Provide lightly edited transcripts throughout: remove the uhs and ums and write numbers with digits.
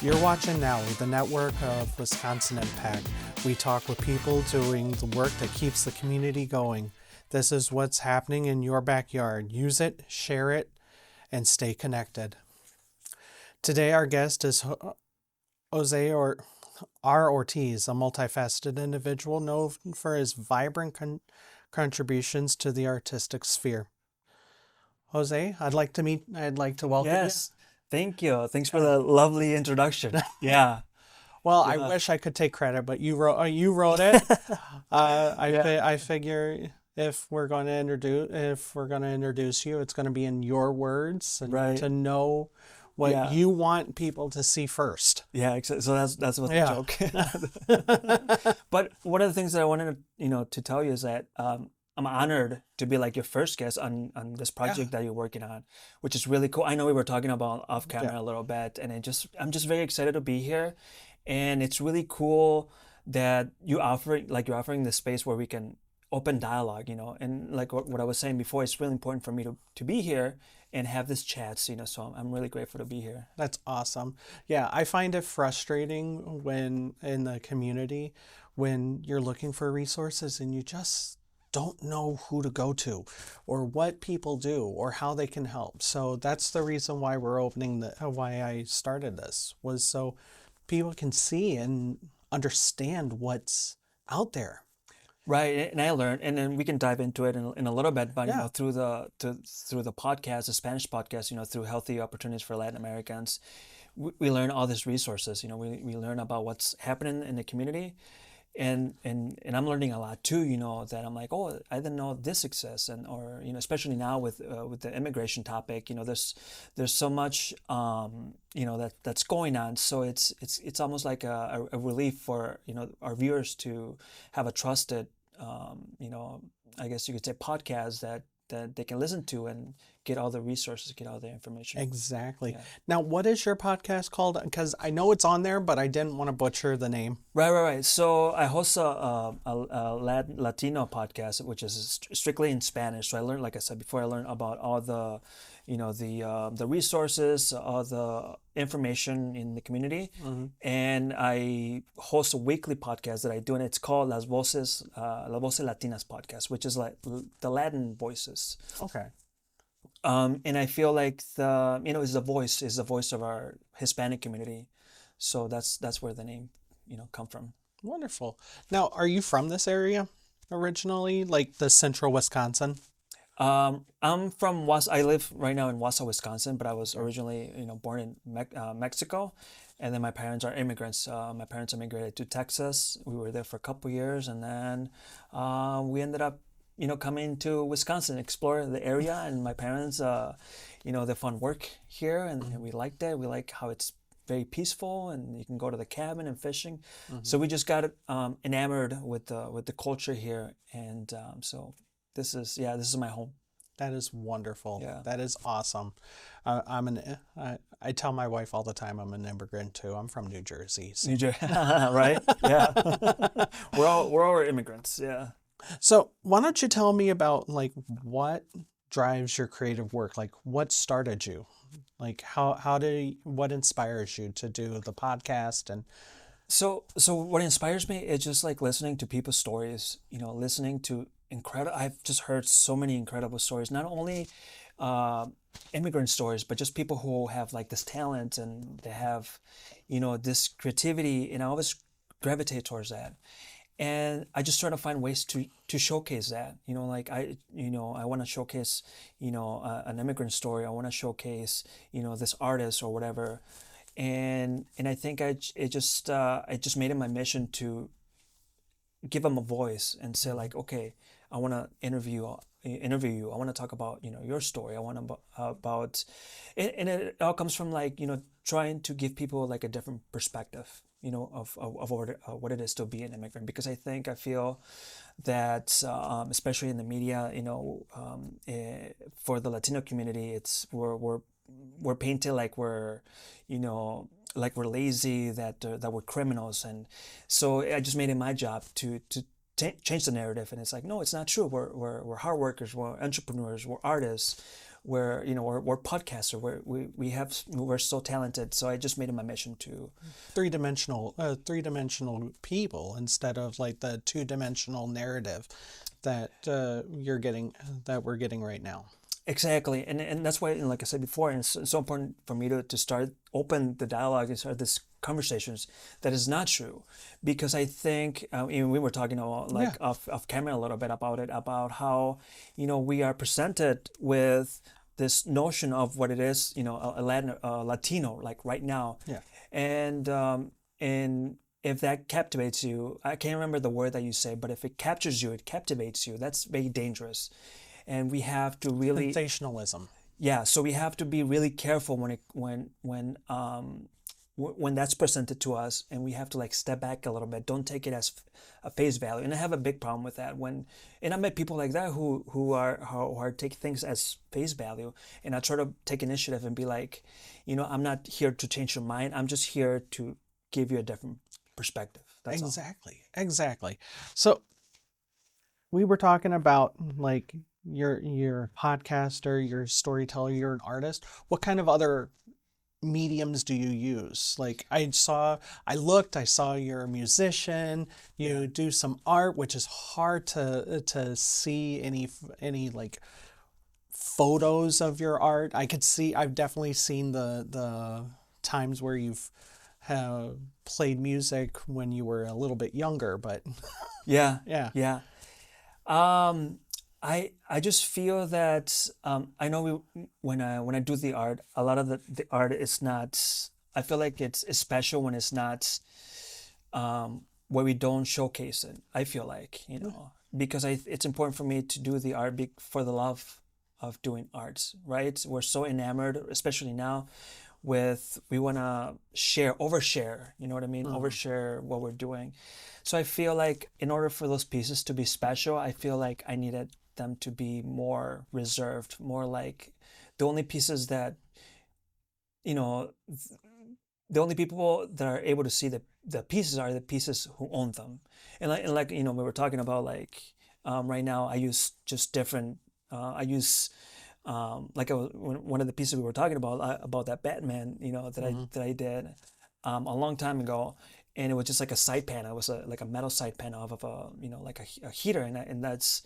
You're watching NOWi, the network of Wisconsin Impact. We talk with people doing the work that keeps the community going. This is what's happening in your backyard. Use it, share it, and stay connected. Today our guest is Jose Ortiz, a multifaceted individual known for his vibrant contributions to the artistic sphere. Jose, I'd like to welcome you. Yes, thank you. Thanks for the lovely introduction. Yeah. Well, Yeah. I wish I could take credit, but you wrote it. Yeah. I figure if we're going to introduce you, it's going to be in your words and Right. to know what Yeah. you want people to see first. Yeah, so that's what the Yeah. joke. But one of the things that I wanted to tell you is that I'm honored to be like your first guest on this project that you're working on, which is really cool. I know we were talking about off camera a little bit, and I'm just very excited to be here, and it's really cool that you're offering this space where we can open dialogue, and like what I was saying before, it's really important for me to be here and have this chats, so I'm really grateful to be here. That's awesome. Yeah, I find it frustrating when in the community when you're looking for resources and you just don't know who to go to or what people do or how they can help. So that's the reason why why I started this, was so people can see and understand what's out there. Right, and I learned, and then we can dive into it in a little bit. But Yeah. through the podcast, the Spanish podcast, through Healthy Opportunities for Latin Americans, we learn all these resources. We learn about what's happening in the community, and I'm learning a lot too. That I'm like, oh, I didn't know this exists, or especially now with the immigration topic. There's so much that's going on. So it's almost like a relief for our viewers to have a trusted I guess you could say podcast that they can listen to and get all the resources, get all the information. Exactly. Yeah. Now, what is your podcast called? Because I know it's on there, but I didn't want to butcher the name. Right. So I host a Latino podcast, which is strictly in Spanish. So I learned, like I said before, I learned about all the, the resources, all the information in the community, and I host a weekly podcast that I do, and it's called Las Voces Latinas podcast, which is like the Latin voices. Okay. And I feel like is the voice of our Hispanic community, so that's where the name come from. Wonderful. Now, are you from this area originally, like the central Wisconsin? I'm from I live right now in Wausau, Wisconsin, but I was originally born in Mexico, and then my parents are immigrants. My parents immigrated to Texas. We were there for a couple years, and then we ended up coming to Wisconsin, explore the area, and my parents they found work here, and we liked it. We like how it's very peaceful, and you can go to the cabin and fishing. So we just got enamored with the culture here, and so this is my home. That is wonderful. Yeah. That is awesome. I tell my wife all the time I'm an immigrant too. I'm from New Jersey. So. New Jersey, right? Yeah, we're all immigrants. Yeah. So why don't you tell me about like what drives your creative work? Like what started you? Like what inspires you to do the podcast? And So what inspires me is just like listening to people's stories, listening to I've just heard so many incredible stories, not only immigrant stories, but just people who have like this talent and they have, this creativity, and I always gravitate towards that. And I just try to find ways to showcase that, like I want to showcase, an immigrant story. I want to showcase, this artist or whatever. And I think I just made it my mission to give them a voice and say like, okay, I want to interview you. I want to talk about, your story. I want to about, and it all comes from like, trying to give people like a different perspective, of what it is to be an immigrant. Because I feel that, especially in the media, for the Latino community, we're painted like we're lazy, that we're criminals, and so I just made it my job to change the narrative. And it's like, no, it's not true. We're hard workers. We're entrepreneurs. We're artists. we're podcaster, we're so talented. So I just made it my mission to three-dimensional people instead of like the two-dimensional narrative that we're getting right now. Exactly, and that's why, like I said before, and it's so important for me to start open the dialogue and start this conversations that is not true, because I think even we were talking about like off camera a little bit about it, about how we are presented with this notion of what it is, a Latin Latino like right now, Yeah. and if that captivates you, I can't remember the word that you say, but if it captures you, it captivates you. That's very dangerous. And we have to really Sensationalism. Yeah, so we have to be really careful when that's presented to us, and we have to like step back a little bit. Don't take it as a face value. And I have a big problem with that. And I met people like that who are take things as face value, and I try to take initiative and be like, I'm not here to change your mind. I'm just here to give you a different perspective. That's all. Exactly. So we were talking about like you're a podcaster, you're a storyteller, you're an artist. What kind of other mediums do you use? Like I saw you're a musician, you do some art, which is hard to see any like photos of your art. I've definitely seen the times where you've played music when you were a little bit younger, but Yeah. yeah. I just feel that I know when I do the art, a lot of the art is not. I feel like it's special when it's not where we don't showcase it. I feel like because it's important for me to do the art for the love of doing arts. Right? We're so enamored, especially now, we want to overshare. You know what I mean? Overshare what we're doing. So I feel like in order for those pieces to be special, I feel like I needed them to be more reserved, more like the only pieces that, the only people that are able to see the pieces are the pieces who own them. And like we were talking about, like right now I use just different, I use one of the pieces we were talking about that Batman, that I did a long time ago. And it was just like a side panel. It was like a metal side panel of a like a heater, and that's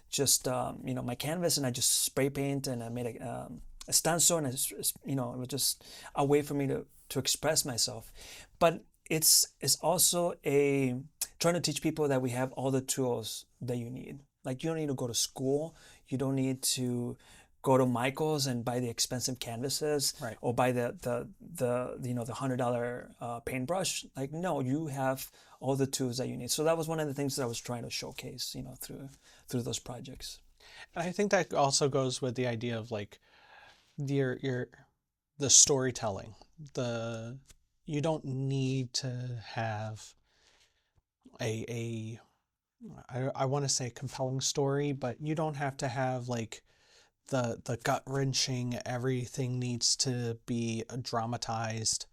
just my canvas, and I just spray paint, and I made a stencil, and it was just a way for me to express myself. But it's also trying to teach people that we have all the tools that you need. Like you don't need to go to school. You don't need to go to Michael's and buy the expensive canvases, Right. or buy the $100 paintbrush. Like, no, you have all the tools that you need. So that was one of the things that I was trying to showcase, through those projects. And I think that also goes with the idea of like the storytelling. You don't need to have I want to say compelling story, but you don't have to have like the gut-wrenching, everything needs to be dramatized.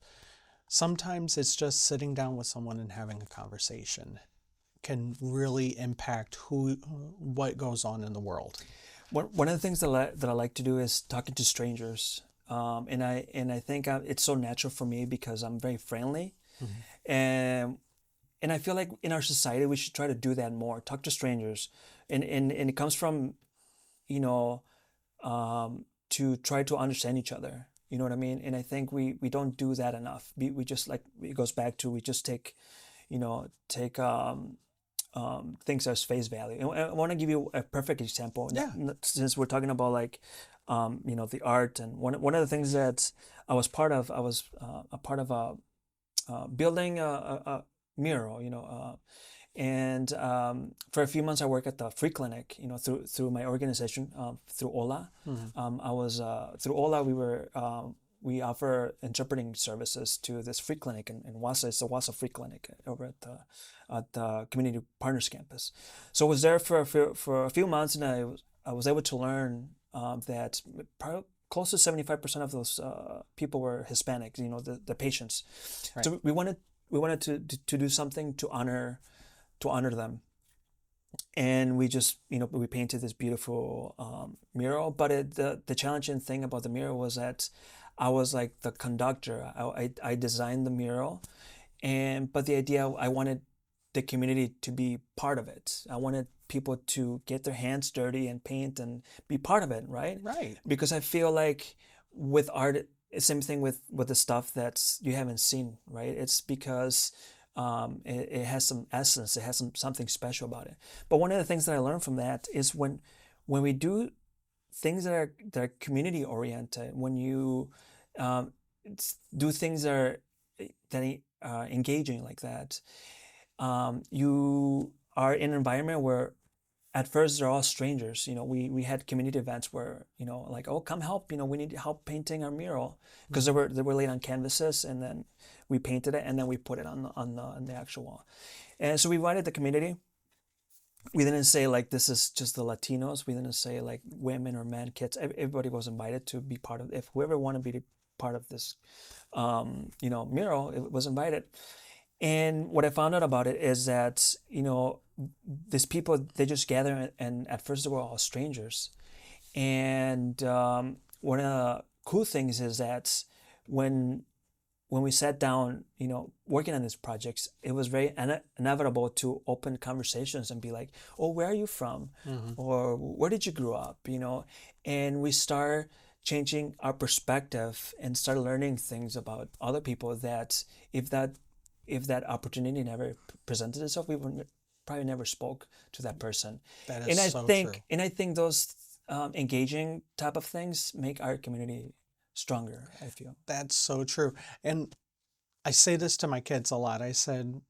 Sometimes it's just sitting down with someone and having a conversation can really impact what goes on in the world. One of the things that I like to do is talking to strangers, and I think it's so natural for me because I'm very friendly, and I feel like in our society we should try to do that more. Talk to strangers, and it comes from, to try to understand each other. You know what I mean? And I think we don't do that enough. We just, like, it goes back to, we just take things as face value. And I want to give you a perfect example. Yeah. Since we're talking about like, the art, and one of the things that I was part of, I was a part of building a mural, and for a few months I worked at the free clinic, through my organization, through OLA. I was through OLA. We offer interpreting services to this free clinic in Wassa. It's the Wassa Free Clinic over at the Community Partners Campus. So I was there for a few months, and I was able to learn that close to 75% of those people were Hispanic. The patients. Right. So we wanted to do something to honor them. and we just, we painted this beautiful mural. But the challenging thing about the mural was that I was like the conductor. I designed the mural, but the idea, I wanted the community to be part of it. I wanted people to get their hands dirty and paint and be part of it, right? Right. Because I feel like with art, same thing with the stuff that you haven't seen, right? It's because it has some essence, it has something special about it. But one of the things that I learned from that is when we do things that are community oriented, when you um, do things that are engaging like that, you are in an environment where at first they're all strangers. We had community events where, like, oh, come help, we need help painting our mural, because they were laid on canvases, and then we painted it, and then we put it on the actual wall. And so we invited the community. We didn't say like this is just the Latinos. We didn't say like women or men, kids. Everybody was invited to be part of. If whoever wanted to be part of this, mural, it was invited. And what I found out about it is that, these people, they just gather, and at first they were all strangers. And one of the cool things is that when we sat down, working on these projects, it was very inevitable to open conversations and be like, oh, where are you from? Or where did you grow up? And we start changing our perspective and start learning things about other people that if that opportunity never presented itself, we would probably never spoke to that person. That And is I so think, true. and I think those engaging type of things make our community stronger, I feel. That's so true. And I say this to my kids a lot. I said,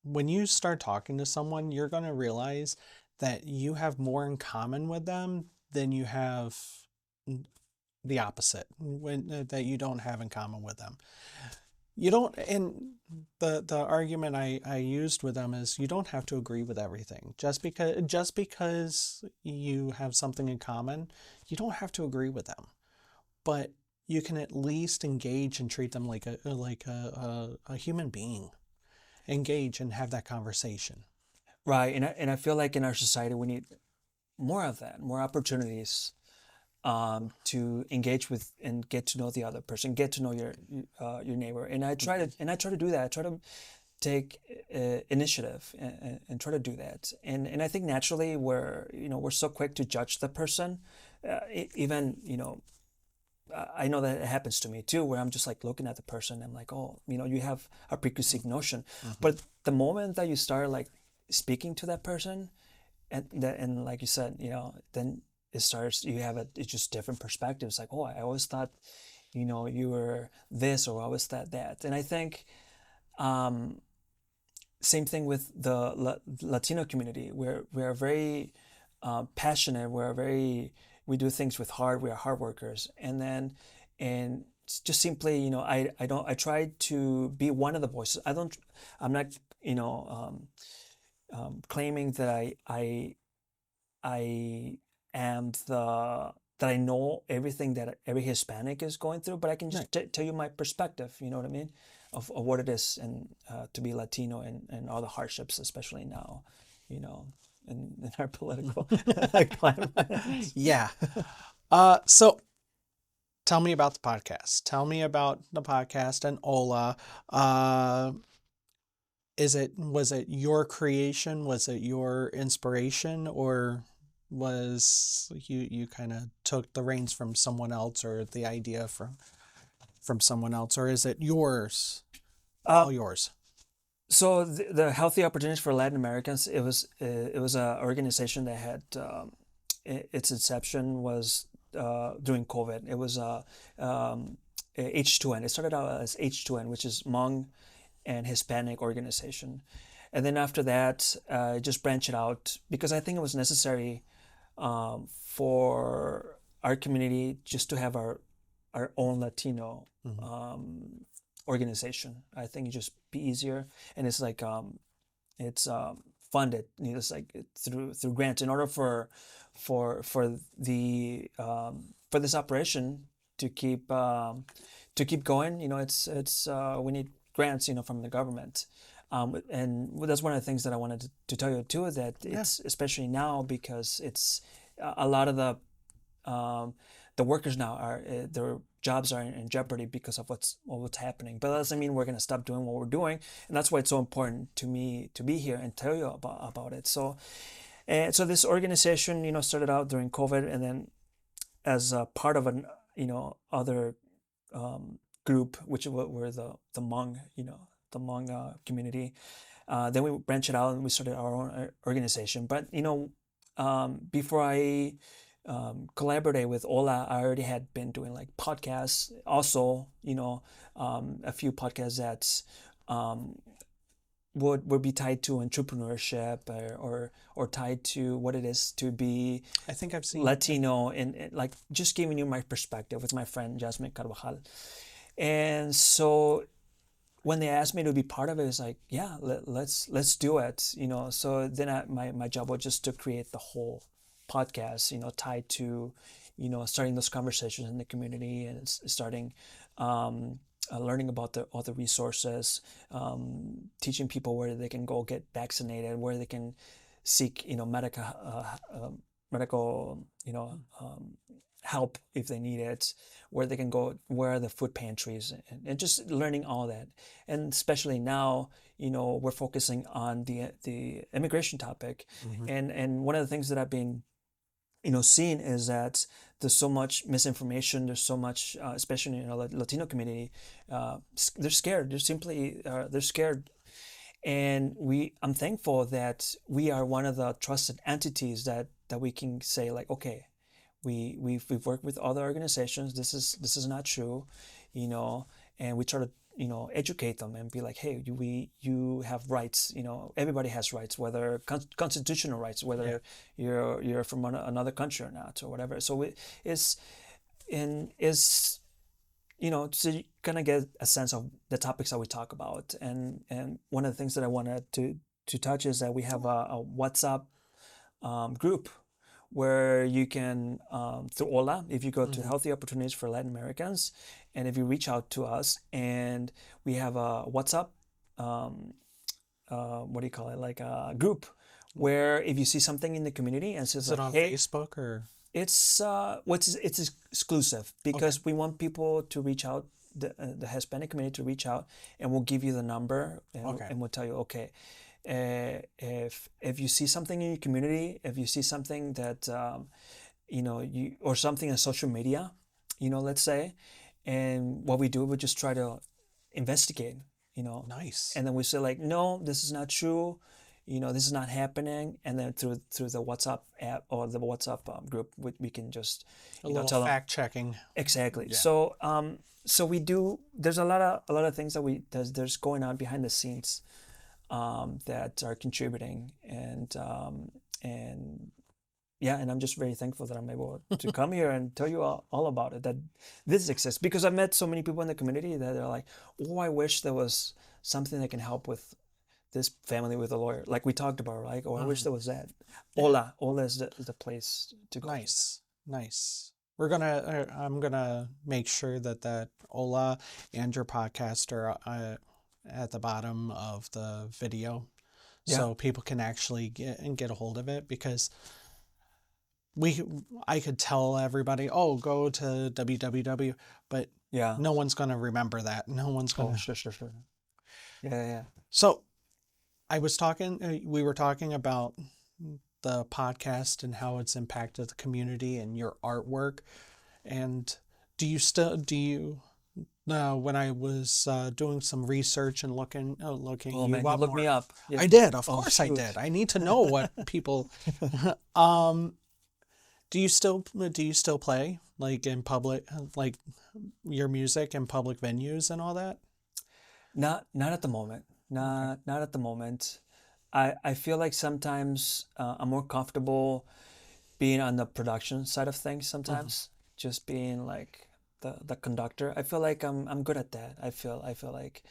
when you start talking to someone, you're going to realize that you have more in common with them than you have the opposite, that you don't have in common with them. You don't, and the argument I used with them is you don't have to agree with everything. Just because you have something in common, you don't have to agree with them. But you can at least engage and treat them like a human being. Engage and have that conversation. Right. And I feel like in our society, we need more of that, more opportunities to engage with and get to know the other person, get to know your neighbor. And I try to do that. I try to take initiative and try to do that. And I think naturally we're so quick to judge the person, even I know that it happens to me too, where I'm just like looking at the person and I'm like, oh, you have a preconceived notion. But the moment that you start like speaking to that person, and like you said, then it starts. You have it's just different perspectives. Like, oh, I always thought, you were this, or I always thought that. And I think, same thing with the Latino community, where we are very passionate. We do things with heart. We are hard workers, and just simply, I try to be one of the voices. I'm not, claiming that I am that I know everything that every Hispanic is going through, but I can just tell you my perspective. You know what I mean, of what it is, and to be Latino, and all the hardships, especially now, in our political climate. Yeah. So tell me about the podcast. Tell me about the podcast and Ola. Was it your creation? Was it your inspiration, or was you kind of took the reins from someone else, or the idea from someone else, or is it yours? All yours. So the Healthy Opportunities for Latin Americans, it was an organization that had its inception was during COVID. It was H2N. It started out as H2N, which is Hmong and Hispanic organization, and then after that, just branch it out because I think it was necessary for our community just to have our own Latino organization. I think it just be easier, and it's like it's funded. It's like through grants in order for the for this operation to keep going. It's we need grants, from the government. And that's one of the things that I wanted to tell you too, that Yeah. it's especially now because it's a lot of the workers now are their jobs are in jeopardy because of what's happening. But that doesn't mean we're going to stop doing what we're doing, and that's why it's so important to me to be here and tell you about it. So, so this organization, started out during COVID, and then as a part of an other group, which were the Hmong, the Hmong community. Then we branched it out and we started our own organization. But before I collaborated with Ola, I already had been doing like podcasts. Also, a few podcasts that would be tied to entrepreneurship or tied to what it is to be I think I've seen Latino, and like just giving you my perspective with my friend Jasmine Carvajal. And so when they asked me to be part of it, it's like, yeah, let's do it, So then my job was just to create the whole podcast, tied to, starting those conversations in the community and starting learning about all the resources, teaching people where they can go get vaccinated, where they can seek, medical, help if they need it, where they can go, where are the food pantries, and just learning all that. And especially now, we're focusing on the immigration topic, and one of the things that I've been seeing is that there's so much misinformation. There's so much, especially in the Latino community, they're scared. They're scared. And I'm thankful that we are one of the trusted entities that we can say like, okay, we've worked with other organizations. This is not true, and we try to educate them and be like, hey, you have rights. Everybody has rights, whether constitutional rights, whether you're from another country or not, or whatever. So it's so you kind of get a sense of the topics that we talk about. And one of the things that I wanted to touch is that we have a WhatsApp group where you can, through Ola, if you go to Healthy Opportunities for Latin Americans, and if you reach out to us, and we have a WhatsApp, what do you call it, like a group, where if you see something in the community and says, is it like, on hey, Facebook or? it's it's exclusive because we want people to reach out, the Hispanic community to reach out, and we'll give you the number, and we'll tell you, okay, if you see something in your community, if you see something that you, or something on social media, let's say, and what we do, we just try to investigate, Nice. and then we say like, no, this is not true, this is not happening, and then through the WhatsApp app or the WhatsApp group, we can just a little tell them fact checking. exactly. Yeah. So we do. There's a lot of things that there's going on behind the scenes that are contributing, and yeah, and I'm just very thankful that I'm able to come here and tell you all about it, that this exists, because I've met so many people in the community that are like, oh, I wish there was something that can help with this family with a lawyer, like we talked about, like, oh, I wish there was that. Ola is the place to go. Nice. I'm gonna make sure that Ola and your podcast are at the bottom of the video, so people can actually get a hold of it, because I could tell everybody, oh, go to www, but no one's gonna remember that. No one's gonna. Oh, sure. Yeah. So we were talking about the podcast and how it's impacted the community and your artwork. And when I was doing some research and looking Oh you man, you up looked more, me up. Yeah. I did, of Oh, course I shoot. did. I need to know what people. Do you still play like in public, like your music in public venues and all that? Not at the moment. Not at the moment. I feel like sometimes I'm more comfortable being on the production side of things sometimes, just being like the conductor. I feel like I'm good at that. I feel like,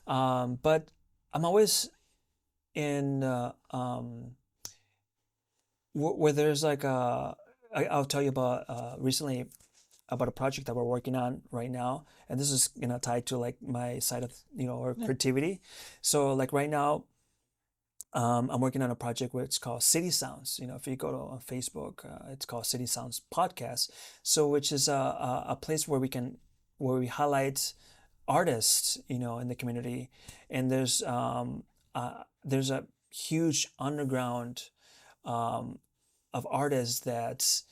but I'm always in where there's like I'll tell you about recently. about a project that we're working on right now, and this is tied to like my side of or creativity. So like right now, I'm working on a project where it's called City Sounds. If you go to on Facebook, it's called City Sounds Podcast. So which is a place where we highlight artists, in the community, and there's a huge underground of artists that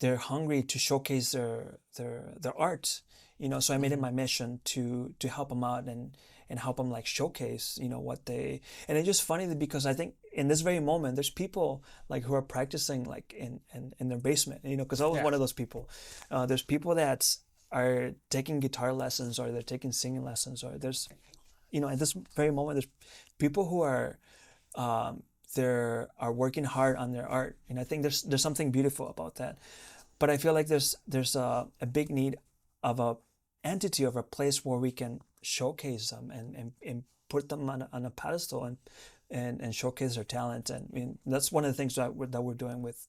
they're hungry to showcase their art. So I made it my mission to help them out and help them like showcase what they. And it's just funny because I think in this very moment there's people like who are practicing like in their basement, because I was one of those people. There's people that are taking guitar lessons, or they're taking singing lessons, or there's at this very moment there's people who are are working hard on their art, and I think there's something beautiful about that. But I feel like there's a big need of a entity, of a place where we can showcase them and put them on a pedestal and showcase their talent. And I mean, that's one of the things that we're doing with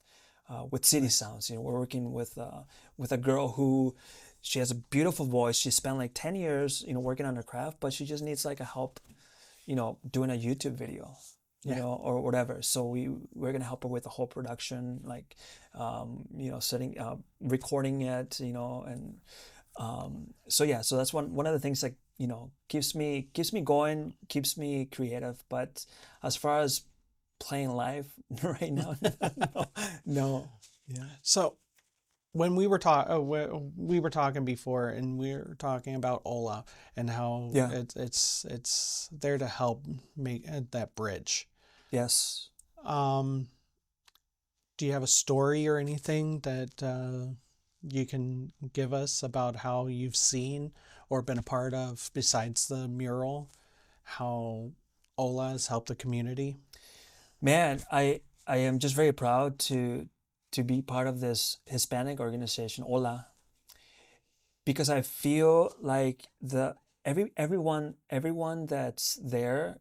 City Sounds. We're working with a girl who, she has a beautiful voice. She spent like 10 years working on her craft, but she just needs like a help doing a YouTube video, or whatever. So we're gonna help her with the whole production, like setting recording it, and so that's one of the things that keeps me going, keeps me creative. But as far as playing live right now, no. Yeah. So when we were talking before, and we were talking about Ola and how it's there to help make that bridge. Yes. Do you have a story or anything that you can give us about how you've seen or been a part of, besides the mural, how Ola has helped the community? Man, I am just very proud to be part of this Hispanic organization, Ola, because I feel like everyone that's there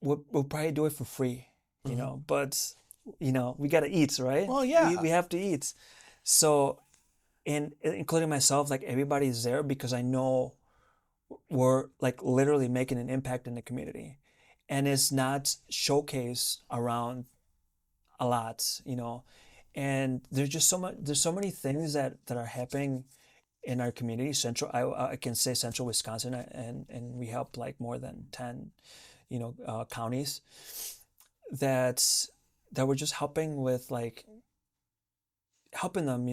will probably do it for free, but we gotta eat, right? Well, yeah. We have to eat. So, and including myself, like everybody's there because I know we're like literally making an impact in the community, and it's not showcased around a lot, and there's so many things that are happening in our community. I can say central Wisconsin, and we help like more than 10 counties that we're just helping with, like helping them,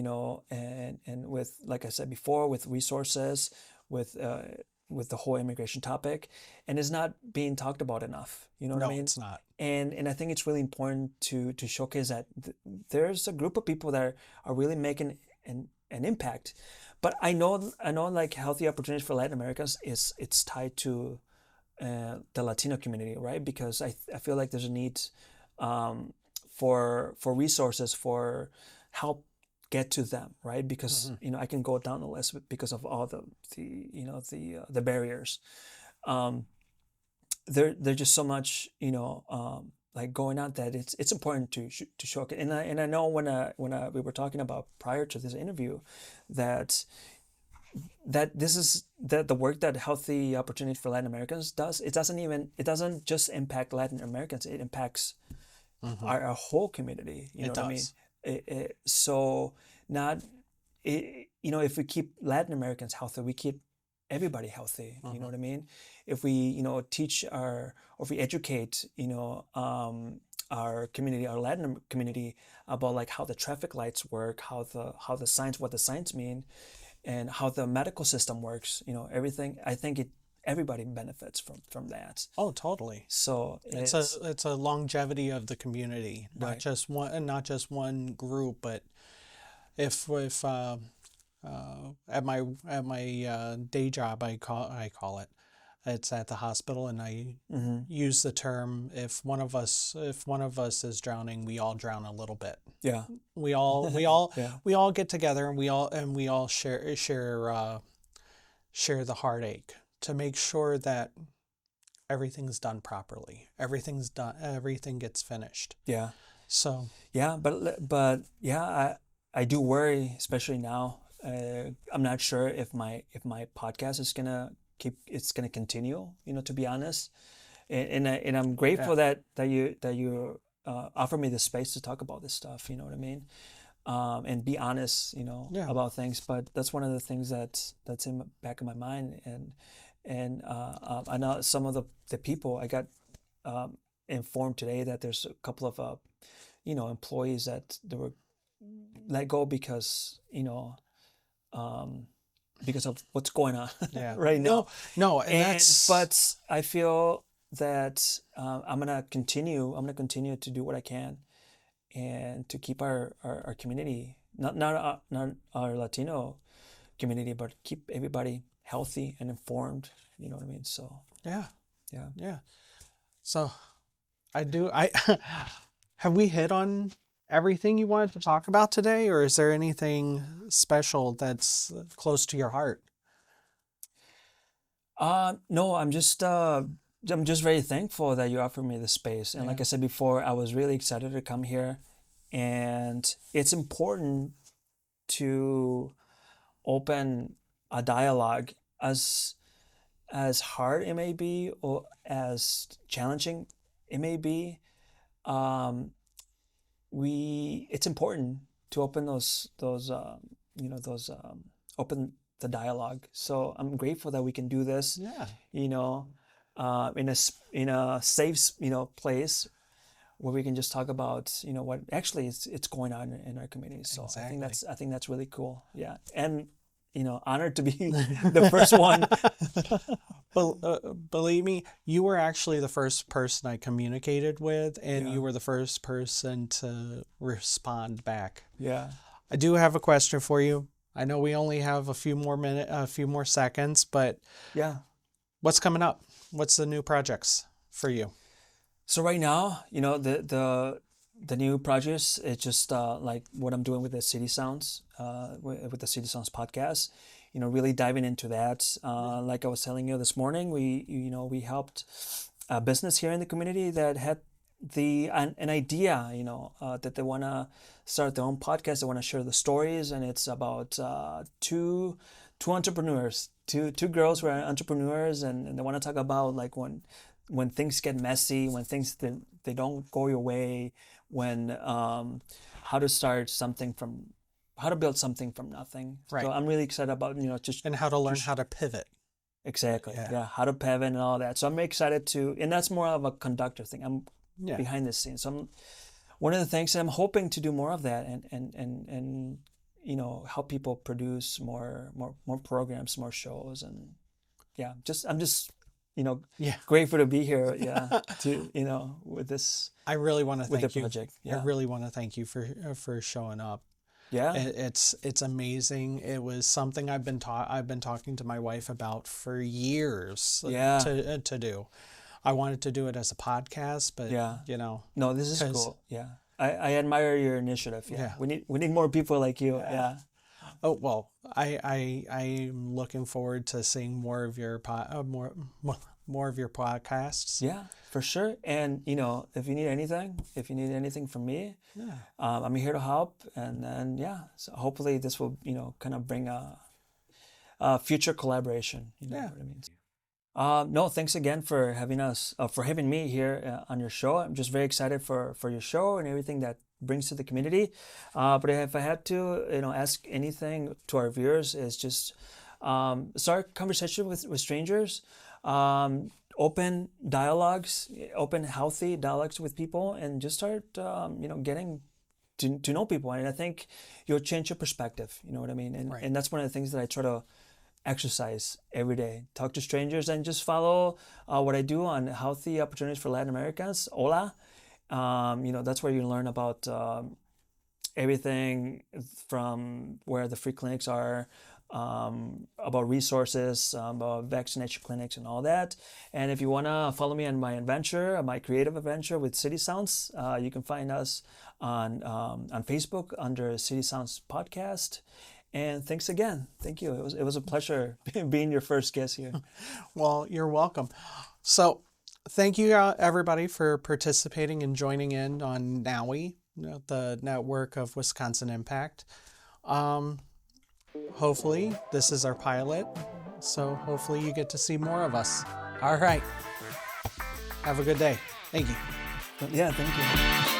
and with, like I said before, with resources, with the whole immigration topic, and it's not being talked about enough. You know what I mean? No, it's not. And I think it's really important to showcase that there's a group of people that are really making an impact. But I know like healthy opportunities for Latin Americans it's tied to the Latino community, right? Because I feel like there's a need for resources, for help get to them, right? Because I can go down the list because of all the barriers. There's just so much like going on that it's important to show it. And I know when we were talking about prior to this interview that this is the work that Healthy Opportunity for Latin Americans does. It doesn't just impact Latin Americans. It impacts our whole community. You know what I mean? So not, if we keep Latin Americans healthy, we keep everybody healthy. You know what I mean? If we, teach or if we educate, our community, our Latin community, about like how the traffic lights work, what the signs mean, and how the medical system works, everything. I think everybody benefits from that. Oh, totally. So it's a longevity of the community, not just one group. But if at my day job, I call it, it's at the hospital, and I use the term, if one of us is drowning, we all drown a little bit. Yeah. We all we all get together, and we all share the heartache to make sure that everything's done properly. Everything gets finished. Yeah. So yeah, but yeah, I do worry, especially now. I'm not sure if my podcast is gonna continue. To be honest, and I'm Yeah. grateful that you offer me the space to talk about this stuff. You know what I mean? And be honest, Yeah. about things. But that's one of the things that's in the back of my mind. And I know some of the people I got um, informed today that there's a couple of employees that they were let go um, because of what's going on Yeah. right now. No, and And that's but I feel that I'm gonna continue. I'm gonna continue to do what I can and to keep our community, not our Latino community, but keep everybody healthy and informed. You know what I mean? So yeah. yeah. Yeah. So I have we hit on everything you wanted to talk about today, or is there anything special that's close to your heart? No, I'm just very thankful that you offered me the space. And Yeah. like I said before, I was really excited to come here. And it's important to open a dialogue, as hard it may be or as challenging it may be. Um, it's important to open those open the dialogue. So I'm grateful that we can do this, Yeah. you know, in a safe place where we can just talk about what actually it's going on in our community. So I think Exactly. that's really cool. Yeah, and honored to be the first one. Believe me, you were actually the first person I communicated with, and Yeah, you were the first person to respond back. yeah. I do have a question for you. I know we only have a few more seconds, but Yeah. what's coming up? What's the new projects for you? So right now, the new projects, it's just like what I'm doing with the City Sounds, with the City Sounds podcast. Really diving into that. Like I was telling you this morning, we helped a business here in the community that had an idea, that they want to start their own podcast. They want to share the stories, and it's about two entrepreneurs, two girls who are entrepreneurs, and they want to talk about like when things get messy, when things they don't go your way, when how to start something from how to build something from nothing. So Right. I'm really excited about And how to learn just how to pivot. exactly, Yeah. yeah, how to pivot and all that. So I'm excited and that's more of a conductor thing. I'm Yeah. behind the scenes. So one of the things I'm hoping to do more of that, and help people produce more programs, more shows. And yeah, I'm just Yeah. grateful to be here. Yeah, to with this I really want to with the thank you. project. I Yeah, really want to thank you for showing up. yeah, It's amazing. It was something I've been talking to my wife about for years yeah, to do. I wanted to do it as a podcast, but yeah. you know, No, this is because cool. Yeah, I admire your initiative. Yeah, yeah. we need more people like you. Yeah. Yeah, Oh well, I'm looking forward to seeing more of your more of your podcasts. yeah, for sure. And if you need anything from me, Yeah. I'm here to help. And then yeah, so hopefully this will kind of bring a future collaboration. You know Yeah. what I mean? No, thanks again for having me here on your show. I'm just very excited for your show and everything that brings to the community. But if I had to, ask anything to our viewers, is just start conversation with strangers, open dialogues, open healthy dialogues with people, and just start, getting to know people. And I think you'll change your perspective. You know what I mean? And Right. and that's one of the things that I try to exercise every day. Talk to strangers and just follow what I do on healthy opportunities for Latin Americans. Hola. That's where you learn about everything from where the free clinics are, about resources, about vaccination clinics and all that. And if you want to follow me on my adventure, my creative adventure with City Sounds, you can find us on Facebook under City Sounds Podcast. And thanks again. Thank you. It was a pleasure being your first guest here. Well, you're welcome. So, thank you everybody for participating and joining in on NOWi. the network of Wisconsin Impact. Hopefully, this is our pilot, so hopefully you get to see more of us. All right. Have a good day. Thank you. Yeah, thank you.